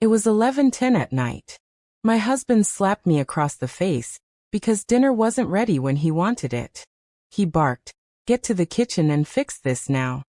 It was 11:10 at night. My husband slapped me across the face because dinner wasn't ready when he wanted it. He barked, "Get to the kitchen and fix this now."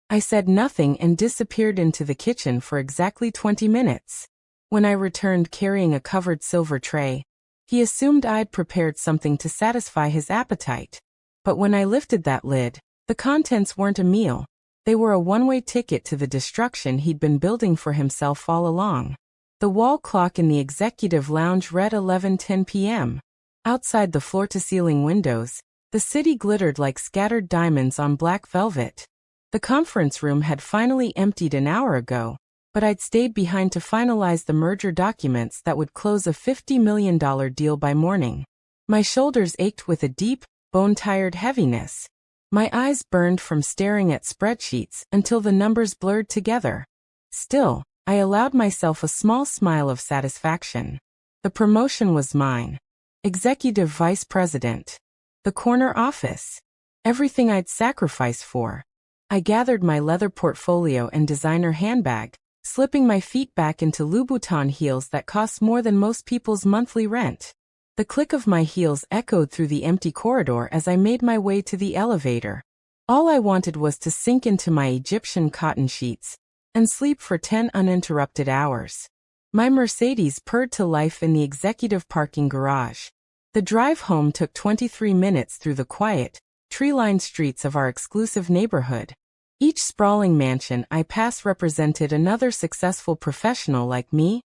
I said nothing and disappeared into the kitchen for exactly 20 minutes. When I returned carrying a covered silver tray, he assumed I'd prepared something to satisfy his appetite. But when I lifted that lid, the contents weren't a meal. They were a one-way ticket to the destruction he'd been building for himself all along. The wall clock in the executive lounge read 11:10 p.m. Outside the floor-to-ceiling windows, the city glittered like scattered diamonds on black velvet. The conference room had finally emptied an hour ago, but I'd stayed behind to finalize the merger documents that would close a $50 million deal by morning. My shoulders ached with a deep, bone-tired heaviness. My eyes burned from staring at spreadsheets until the numbers blurred together. Still, I allowed myself a small smile of satisfaction. The promotion was mine. Executive Vice President. The corner office. Everything I'd sacrificed for. I gathered my leather portfolio and designer handbag, slipping my feet back into Louboutin heels that cost more than most people's monthly rent. The click of my heels echoed through the empty corridor as I made my way to the elevator. All I wanted was to sink into my Egyptian cotton sheets and sleep for 10 uninterrupted hours. My Mercedes purred to life in the executive parking garage. The drive home took 23 minutes through the quiet, tree-lined streets of our exclusive neighborhood. Each sprawling mansion I passed represented another successful professional like me,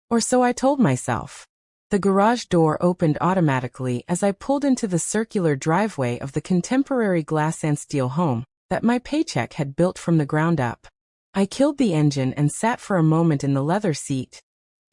or so I told myself. The garage door opened automatically as I pulled into the circular driveway of the contemporary glass and steel home that my paycheck had built from the ground up. I killed the engine and sat for a moment in the leather seat,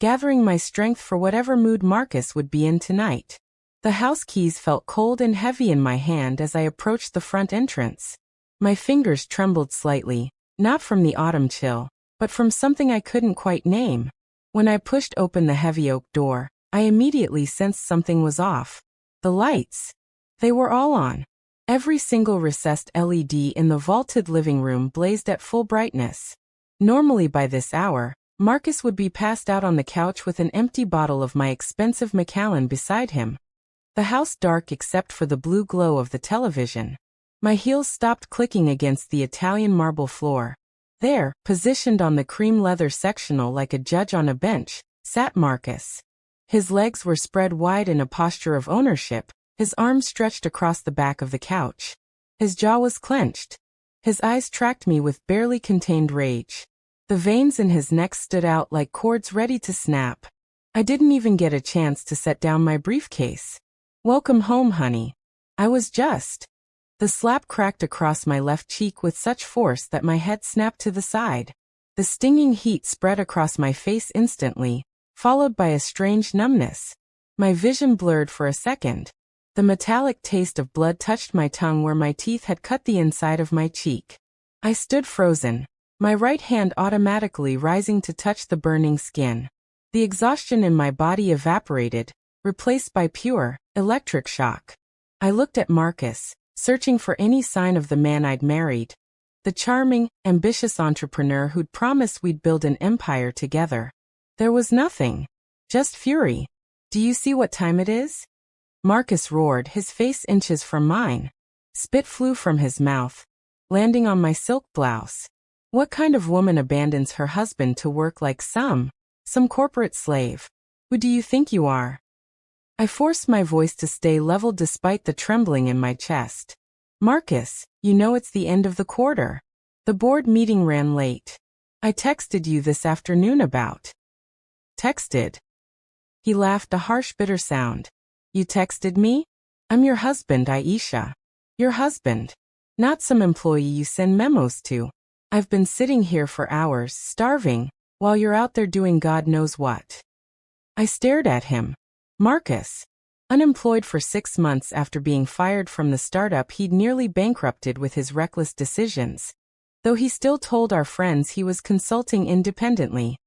gathering my strength for whatever mood Marcus would be in tonight. The house keys felt cold and heavy in my hand as I approached the front entrance. My fingers trembled slightly, not from the autumn chill, but from something I couldn't quite name. When I pushed open the heavy oak door, I immediately sensed something was off. The lights. They were all on. Every single recessed LED in the vaulted living room blazed at full brightness. Normally by this hour, Marcus would be passed out on the couch with an empty bottle of my expensive Macallan beside him. The house dark except for the blue glow of the television. My heels stopped clicking against the Italian marble floor. There, positioned on the cream leather sectional like a judge on a bench, sat Marcus. His legs were spread wide in a posture of ownership, his arms stretched across the back of the couch. His jaw was clenched. His eyes tracked me with barely contained rage. The veins in his neck stood out like cords ready to snap. I didn't even get a chance to set down my briefcase. "Welcome home, honey." I was just. The slap cracked across my left cheek with such force that my head snapped to the side. The stinging heat spread across my face instantly, followed by a strange numbness. My vision blurred for a second. The metallic taste of blood touched my tongue where my teeth had cut the inside of my cheek. I stood frozen, my right hand automatically rising to touch the burning skin. The exhaustion in my body evaporated, replaced by pure, electric shock. I looked at Marcus, searching for any sign of the man I'd married. The charming, ambitious entrepreneur who'd promised we'd build an empire together. There was nothing. Just fury. "Do you see what time it is?" Marcus roared, his face inches from mine. Spit flew from his mouth, landing on my silk blouse. What kind of woman abandons her husband to work like some corporate slave? Who do you think you are? I forced my voice to stay level despite the trembling in my chest. "Marcus, you know it's the end of the quarter. The board meeting ran late. I texted you this afternoon about." "Texted?" He laughed, a harsh, bitter sound. "You texted me? I'm your husband, Aisha. Your husband. Not some employee you send memos to. I've been sitting here for hours, starving, while you're out there doing God knows what." I stared at him. Marcus. Unemployed for 6 months after being fired from the startup he'd nearly bankrupted with his reckless decisions. Though he still told our friends he was consulting independently.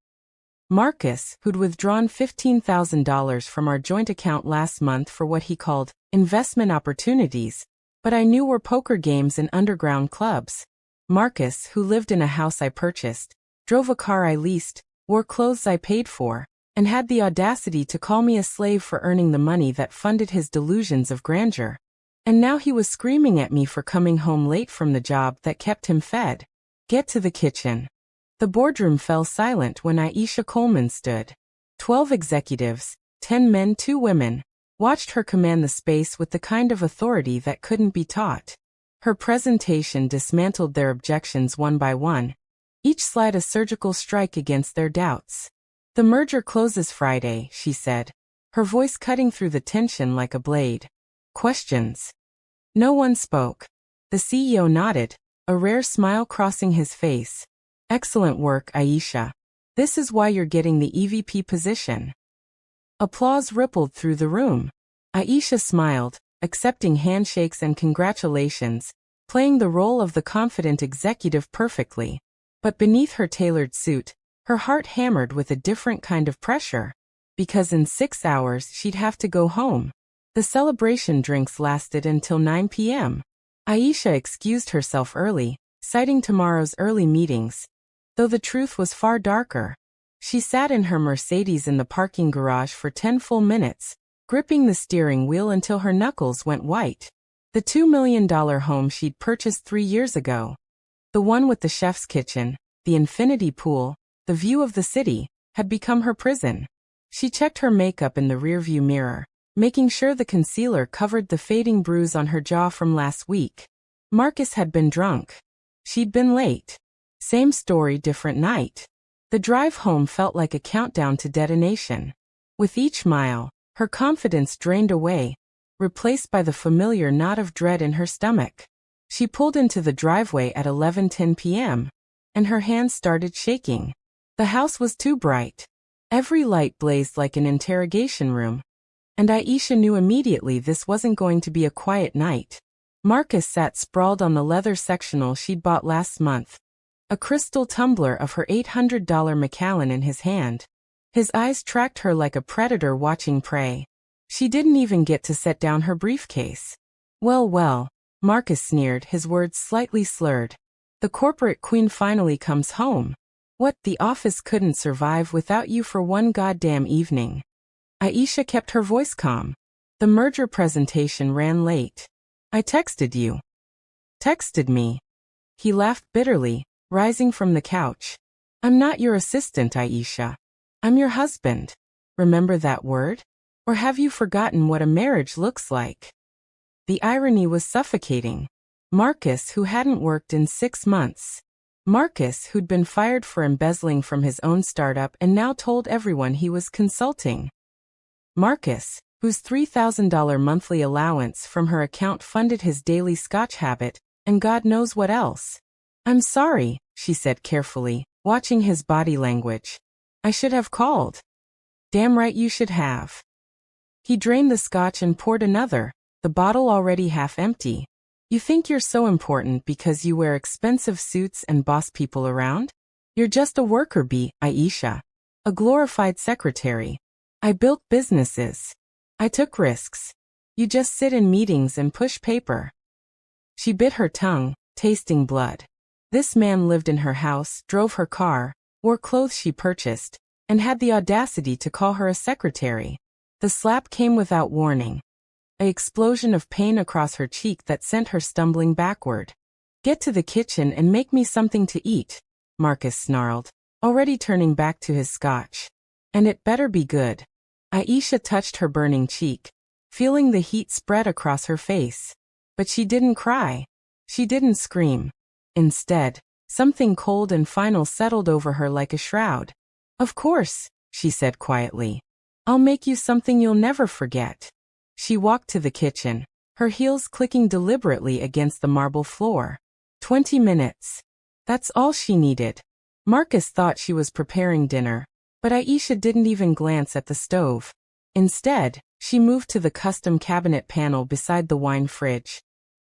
Marcus, who'd withdrawn $15,000 from our joint account last month for what he called investment opportunities, but I knew were poker games and underground clubs. Marcus, who lived in a house I purchased, drove a car I leased, wore clothes I paid for, and had the audacity to call me a slave for earning the money that funded his delusions of grandeur. And now he was screaming at me for coming home late from the job that kept him fed. Get to the kitchen. The boardroom fell silent when Aisha Coleman stood. 12 executives, 10 men, 2 women, watched her command the space with the kind of authority that couldn't be taught. Her presentation dismantled their objections one by one, each slide a surgical strike against their doubts. The merger closes Friday, she said, her voice cutting through the tension like a blade. Questions? No one spoke. The CEO nodded, a rare smile crossing his face. Excellent work, Aisha. This is why you're getting the EVP position. Applause rippled through the room. Aisha smiled, accepting handshakes and congratulations, playing the role of the confident executive perfectly. But beneath her tailored suit, her heart hammered with a different kind of pressure. Because in 6 hours she'd have to go home. The celebration drinks lasted until 9 p.m. Aisha excused herself early, citing tomorrow's early meetings. Though the truth was far darker. She sat in her Mercedes in the parking garage for 10 full minutes, gripping the steering wheel until her knuckles went white. The $2 million home she'd purchased 3 years ago. The one with the chef's kitchen, the infinity pool, the view of the city, had become her prison. She checked her makeup in the rearview mirror, making sure the concealer covered the fading bruise on her jaw from last week. Marcus had been drunk. She'd been late. Same story, different night. The drive home felt like a countdown to detonation. With each mile, her confidence drained away, replaced by the familiar knot of dread in her stomach. She pulled into the driveway at 11:10 p.m., and her hands started shaking. The house was too bright. Every light blazed like an interrogation room. And Aisha knew immediately this wasn't going to be a quiet night. Marcus sat sprawled on the leather sectional she'd bought last month, a crystal tumbler of her $800 Macallan in his hand. His eyes tracked her like a predator watching prey. She didn't even get to set down her briefcase. Well, Marcus sneered, his words slightly slurred. The corporate queen finally comes home. What, the office couldn't survive without you for one goddamn evening. Aisha kept her voice calm. The merger presentation ran late. I texted you. Texted me. He laughed bitterly, rising from the couch. I'm not your assistant, Aisha. I'm your husband. Remember that word? Or have you forgotten what a marriage looks like? The irony was suffocating. Marcus, who hadn't worked in 6 months. Marcus, who'd been fired for embezzling from his own startup and now told everyone he was consulting. Marcus, whose $3,000 monthly allowance from her account funded his daily scotch habit, and God knows what else. I'm sorry, she said carefully, watching his body language. I should have called. Damn right you should have. He drained the scotch and poured another, the bottle already half empty. You think you're so important because you wear expensive suits and boss people around? You're just a worker bee, Aisha. A glorified secretary. I built businesses. I took risks. You just sit in meetings and push paper. She bit her tongue, tasting blood. This man lived in her house, drove her car, wore clothes she purchased, and had the audacity to call her a secretary. The slap came without warning. An explosion of pain across her cheek that sent her stumbling backward. Get to the kitchen and make me something to eat, Marcus snarled, already turning back to his scotch. And it better be good. Aisha touched her burning cheek, feeling the heat spread across her face. But she didn't cry. She didn't scream. Instead, something cold and final settled over her like a shroud. Of course, she said quietly. I'll make you something you'll never forget. She walked to the kitchen, her heels clicking deliberately against the marble floor. 20 minutes. That's all she needed. Marcus thought she was preparing dinner, but Aisha didn't even glance at the stove. Instead, she moved to the custom cabinet panel beside the wine fridge.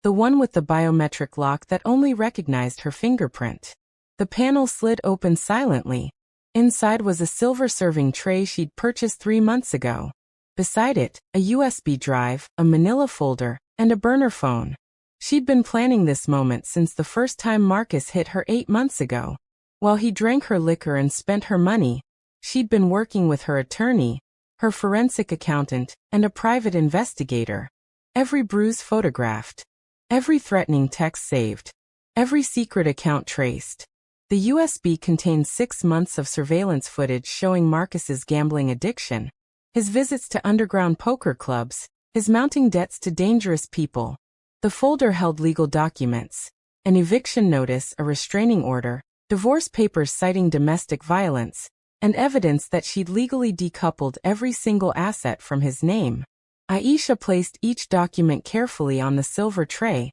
The one with the biometric lock that only recognized her fingerprint. The panel slid open silently. Inside was a silver serving tray she'd purchased 3 months ago. Beside it, a USB drive, a manila folder, and a burner phone. She'd been planning this moment since the first time Marcus hit her 8 months ago. While he drank her liquor and spent her money, she'd been working with her attorney, her forensic accountant, and a private investigator. Every bruise photographed. Every threatening text saved. Every secret account traced. The USB contained 6 months of surveillance footage showing Marcus's gambling addiction, his visits to underground poker clubs, his mounting debts to dangerous people. The folder held legal documents, an eviction notice, a restraining order, divorce papers citing domestic violence, and evidence that she'd legally decoupled every single asset from his name. Aisha placed each document carefully on the silver tray,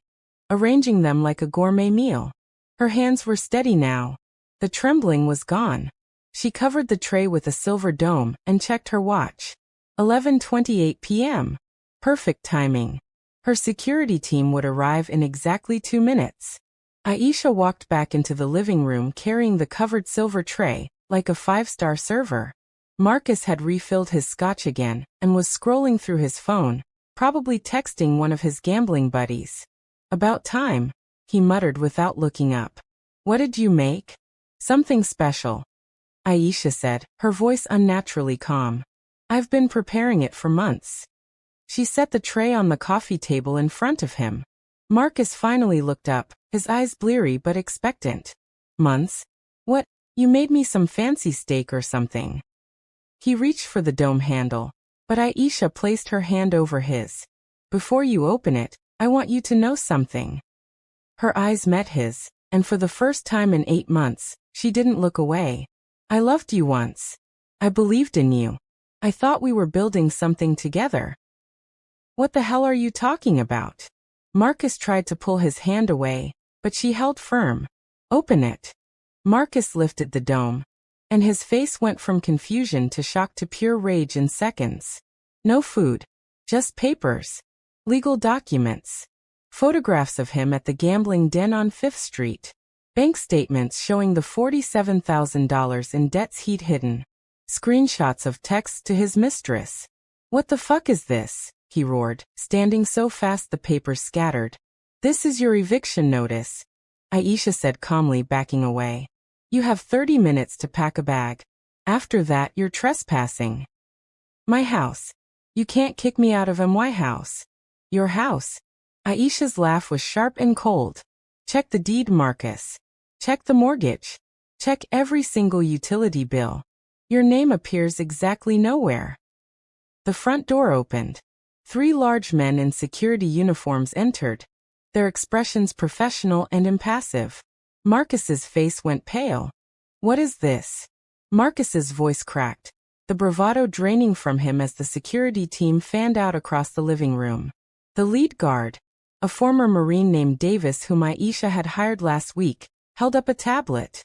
arranging them like a gourmet meal. Her hands were steady now. The trembling was gone. She covered the tray with a silver dome and checked her watch. 11:28 p.m. Perfect timing. Her security team would arrive in exactly 2 minutes. Aisha walked back into the living room carrying the covered silver tray, like a 5-star server. Marcus had refilled his scotch again and was scrolling through his phone, probably texting one of his gambling buddies. "About time," he muttered without looking up. "What did you make?" "Something special," Aisha said, her voice unnaturally calm. "I've been preparing it for months." She set the tray on the coffee table in front of him. Marcus finally looked up, his eyes bleary but expectant. "Months? What, you made me some fancy steak or something?" He reached for the dome handle, but Aisha placed her hand over his. "Before you open it, I want you to know something." Her eyes met his, and for the first time in 8 months, she didn't look away. "I loved you once. I believed in you. I thought we were building something together." "What the hell are you talking about?" Marcus tried to pull his hand away, but she held firm. "Open it." Marcus lifted the dome, and his face went from confusion to shock to pure rage in seconds. No food. Just papers. Legal documents. Photographs of him at the gambling den on 5th Street. Bank statements showing the $47,000 in debts he'd hidden. Screenshots of texts to his mistress. "What the fuck is this?" he roared, standing so fast the papers scattered. "This is your eviction notice," Aisha said calmly, backing away. "You have 30 minutes to pack a bag. After that, you're trespassing." "My house. You can't kick me out of my house." "Your house." Aisha's laugh was sharp and cold. "Check the deed, Marcus. Check the mortgage. Check every single utility bill. Your name appears exactly nowhere." The front door opened. 3 large men in security uniforms entered, their expressions professional and impassive. Marcus's face went pale. "What is this?" Marcus's voice cracked, the bravado draining from him as the security team fanned out across the living room. The lead guard, a former Marine named Davis whom Aisha had hired last week, held up a tablet.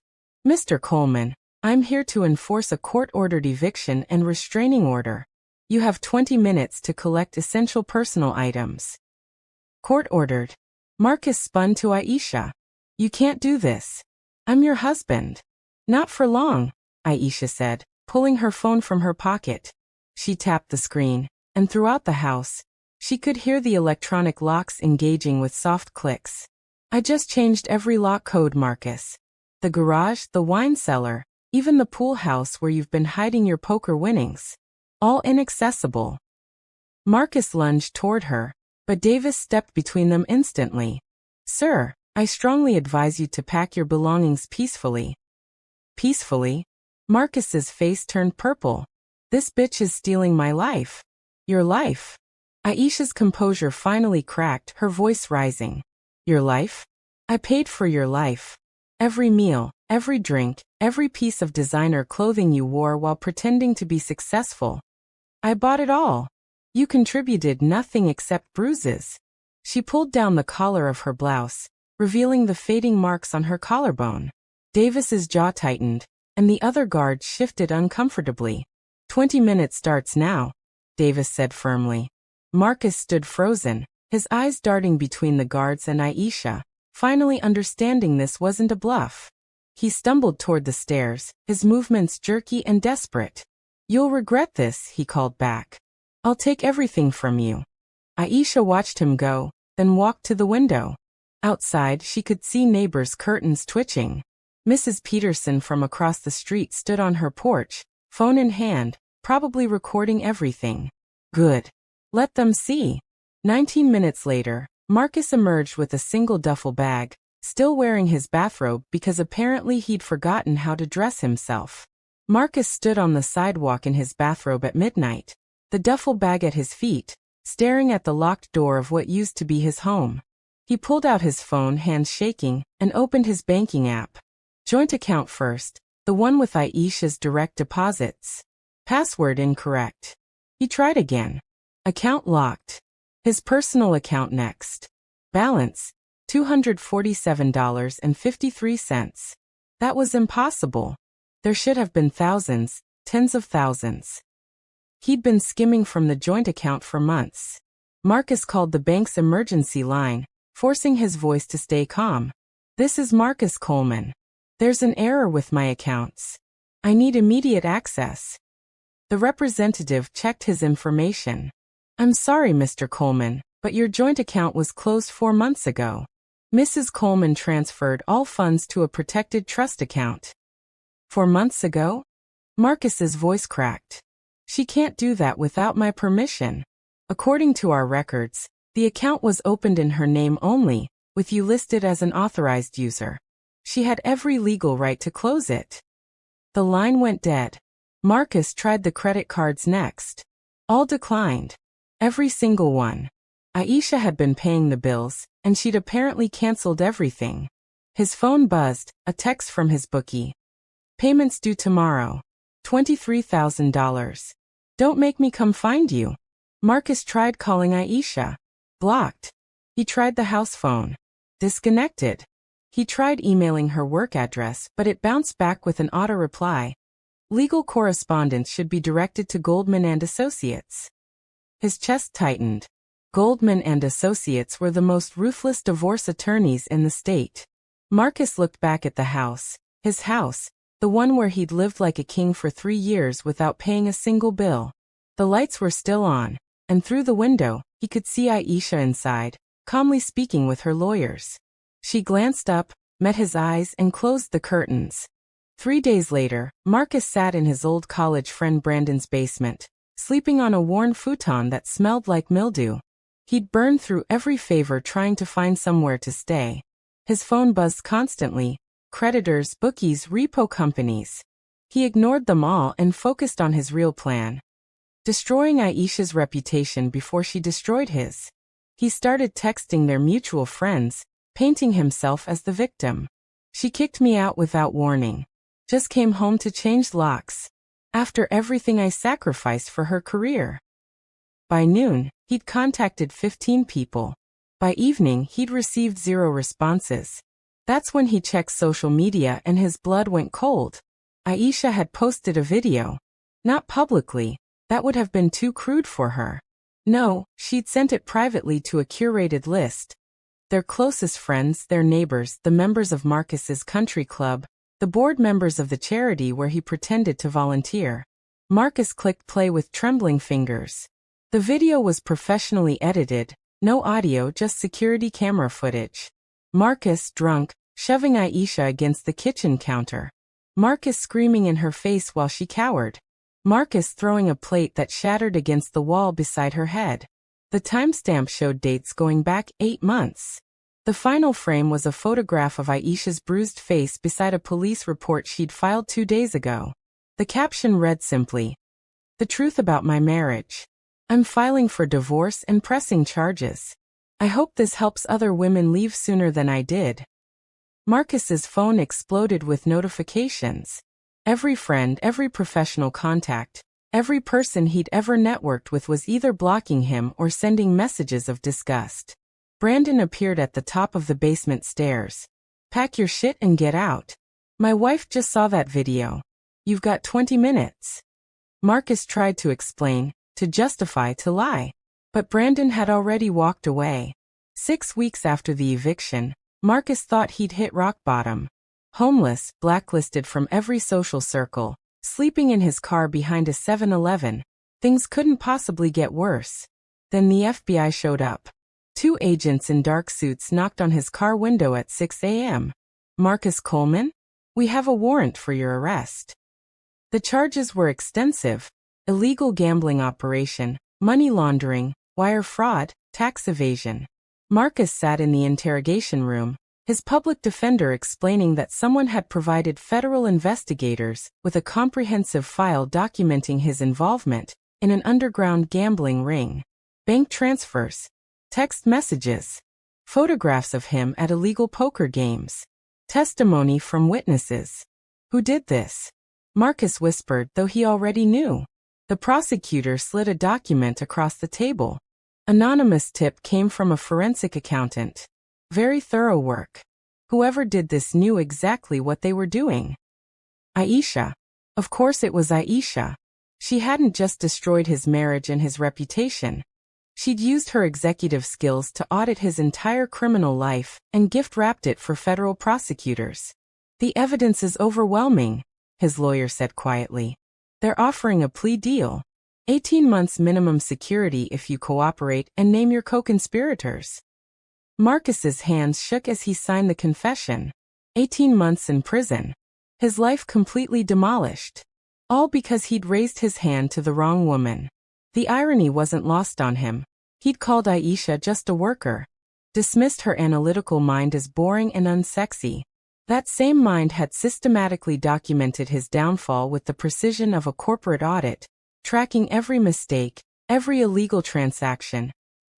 "Mr. Coleman, I'm here to enforce a court-ordered eviction and restraining order. You have 20 minutes to collect essential personal items." "Court-ordered?" Marcus spun to Aisha. "You can't do this. I'm your husband." "Not for long," Aisha said, pulling her phone from her pocket. She tapped the screen, and throughout the house, she could hear the electronic locks engaging with soft clicks. "I just changed every lock code, Marcus. The garage, the wine cellar, even the pool house where you've been hiding your poker winnings. All inaccessible." Marcus lunged toward her, but Davis stepped between them instantly. "Sir, I strongly advise you to pack your belongings peacefully." "Peacefully?" Marcus's face turned purple. "This bitch is stealing my life." "Your life?" Aisha's composure finally cracked, her voice rising. "Your life? I paid for your life. Every meal, every drink, every piece of designer clothing you wore while pretending to be successful. I bought it all. You contributed nothing except bruises." She pulled down the collar of her blouse, revealing the fading marks on her collarbone. Davis's jaw tightened, and the other guard shifted uncomfortably. 20 minutes starts now," Davis said firmly. Marcus stood frozen, his eyes darting between the guards and Aisha, finally understanding this wasn't a bluff. He stumbled toward the stairs, his movements jerky and desperate. "You'll regret this," he called back. "I'll take everything from you." Aisha watched him go, then walked to the window. Outside, she could see neighbors' curtains twitching. Mrs. Peterson from across the street stood on her porch, phone in hand, probably recording everything. Good. Let them see. 19 minutes later, Marcus emerged with a single duffel bag, still wearing his bathrobe because apparently he'd forgotten how to dress himself. Marcus stood on the sidewalk in his bathrobe at midnight, the duffel bag at his feet, staring at the locked door of what used to be his home. He pulled out his phone, hands shaking, and opened his banking app. Joint account first, the one with Aisha's direct deposits. Password incorrect. He tried again. Account locked. His personal account next. Balance, $247.53. That was impossible. There should have been thousands, tens of thousands. He'd been skimming from the joint account for months. Marcus called the bank's emergency line, forcing his voice to stay calm. This is Marcus Coleman. There's an error with my accounts. I need immediate access. The representative checked his information. I'm sorry, Mr. Coleman, but your joint account was closed 4 months ago. Mrs. Coleman transferred all funds to a protected trust account. 4 months ago? Marcus's voice cracked. She can't do that without my permission. According to our records, the account was opened in her name only, with you listed as an authorized user. She had every legal right to close it. The line went dead. Marcus tried the credit cards next. All declined. Every single one. Aisha had been paying the bills, and she'd apparently canceled everything. His phone buzzed, a text from his bookie. Payments due tomorrow. $23,000. Don't make me come find you. Marcus tried calling Aisha. Blocked. He tried the house phone. Disconnected. He tried emailing her work address, but it bounced back with an auto reply. Legal correspondence should be directed to Goldman and Associates. His chest tightened. Goldman and Associates were the most ruthless divorce attorneys in the state. Marcus looked back at the house, his house, the one where he'd lived like a king for 3 years without paying a single bill. The lights were still on, and through the window, he could see Aisha inside, calmly speaking with her lawyers. She glanced up, met his eyes, and closed the curtains. 3 days later, Marcus sat in his old college friend Brandon's basement, sleeping on a worn futon that smelled like mildew. He'd burned through every favor trying to find somewhere to stay. His phone buzzed constantly. Creditors, bookies, repo companies. He ignored them all and focused on his real plan. Destroying Aisha's reputation before she destroyed his. He started texting their mutual friends, painting himself as the victim. She kicked me out without warning. Just came home to change locks. After everything I sacrificed for her career. By noon, he'd contacted 15 people. By evening, he'd received 0 responses. That's when he checked social media and his blood went cold. Aisha had posted a video. Not publicly, that would have been too crude for her. No, she'd sent it privately to a curated list. Their closest friends, their neighbors, the members of Marcus's country club, the board members of the charity where he pretended to volunteer. Marcus clicked play with trembling fingers. The video was professionally edited, no audio, just security camera footage. Marcus, drunk, shoving Aisha against the kitchen counter. Marcus screaming in her face while she cowered. Marcus throwing a plate that shattered against the wall beside her head. The timestamp showed dates going back 8 months. The final frame was a photograph of Aisha's bruised face beside a police report she'd filed 2 days ago. The caption read simply, "The truth about my marriage. I'm filing for divorce and pressing charges. I hope this helps other women leave sooner than I did." Marcus's phone exploded with notifications. Every friend, every professional contact, every person he'd ever networked with was either blocking him or sending messages of disgust. Brandon appeared at the top of the basement stairs. "Pack your shit and get out. My wife just saw that video. You've got 20 minutes. Marcus tried to explain, to justify, to lie. But Brandon had already walked away. 6 weeks after the eviction, Marcus thought he'd hit rock bottom. Homeless, blacklisted from every social circle, sleeping in his car behind a 7-Eleven. Things couldn't possibly get worse. Then the FBI showed up. 2 agents in dark suits knocked on his car window at 6 a.m. "Marcus Coleman? We have a warrant for your arrest. The charges were extensive: illegal gambling operation, money laundering, wire fraud, tax evasion. Marcus sat in the interrogation room, his public defender explaining that someone had provided federal investigators with a comprehensive file documenting his involvement in an underground gambling ring. Bank transfers, text messages, photographs of him at illegal poker games, testimony from witnesses. Who did this? Marcus whispered, though he already knew. The prosecutor slid a document across the table. Anonymous tip came from a forensic accountant. Very thorough work. Whoever did this knew exactly what they were doing. Aisha. Of course it was Aisha. She hadn't just destroyed his marriage and his reputation. She'd used her executive skills to audit his entire criminal life and gift-wrapped it for federal prosecutors. The evidence is overwhelming, his lawyer said quietly. They're offering a plea deal. 18 months minimum security if you cooperate and name your co-conspirators. Marcus's hands shook as he signed the confession. 18 months in prison. His life completely demolished. All because he'd raised his hand to the wrong woman. The irony wasn't lost on him. He'd called Aisha just a worker. Dismissed her analytical mind as boring and unsexy. That same mind had systematically documented his downfall with the precision of a corporate audit, tracking every mistake, every illegal transaction,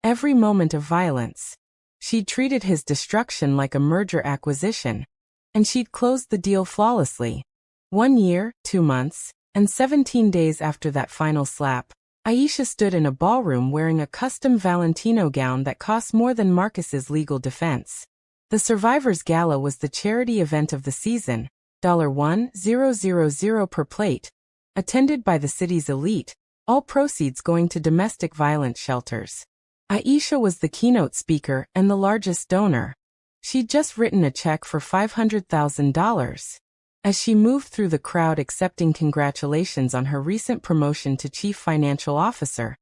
every moment of violence. She'd treated his destruction like a merger acquisition, and she'd closed the deal flawlessly. 1 year, 2 months, and 17 days after that final slap, Aisha stood in a ballroom wearing a custom Valentino gown that cost more than Marcus's legal defense. The Survivors Gala was the charity event of the season, $1,000 per plate, attended by the city's elite, all proceeds going to domestic violence shelters. Aisha was the keynote speaker and the largest donor. She'd just written a check for $500,000. As she moved through the crowd accepting congratulations on her recent promotion to chief financial officer,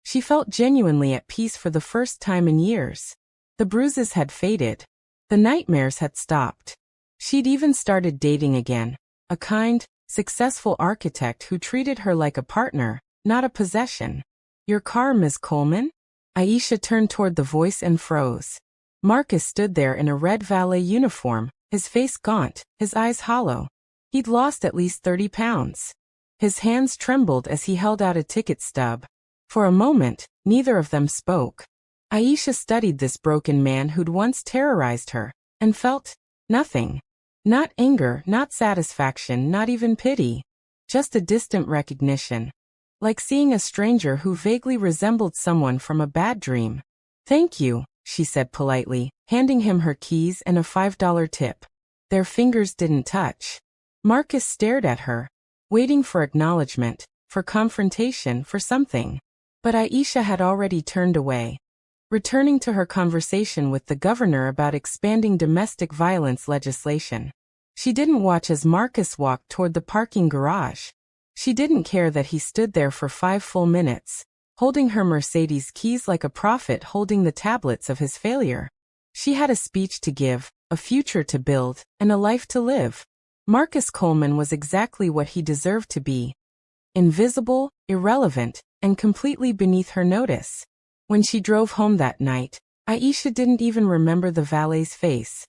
she felt genuinely at peace for the first time in years. The bruises had faded. The nightmares had stopped. She'd even started dating again, a kind, successful architect who treated her like a partner, not a possession. Your car, Ms. Coleman? Aisha turned toward the voice and froze. Marcus stood there in a red valet uniform, his face gaunt, his eyes hollow. He'd lost at least 30 pounds. His hands trembled as he held out a ticket stub. For a moment, neither of them spoke. Aisha studied this broken man who'd once terrorized her, and felt nothing. Not anger, not satisfaction, not even pity. Just a distant recognition. Like seeing a stranger who vaguely resembled someone from a bad dream. Thank you, she said politely, handing him her keys and a $5 tip. Their fingers didn't touch. Marcus stared at her, waiting for acknowledgement, for confrontation, for something. But Aisha had already turned away, returning to her conversation with the governor about expanding domestic violence legislation. She didn't watch as Marcus walked toward the parking garage. She didn't care that he stood there for 5 full minutes, holding her Mercedes keys like a prophet holding the tablets of his failure. She had a speech to give, a future to build, and a life to live. Marcus Coleman was exactly what he deserved to be. Invisible, irrelevant, and completely beneath her notice. When she drove home that night, Aisha didn't even remember the valet's face.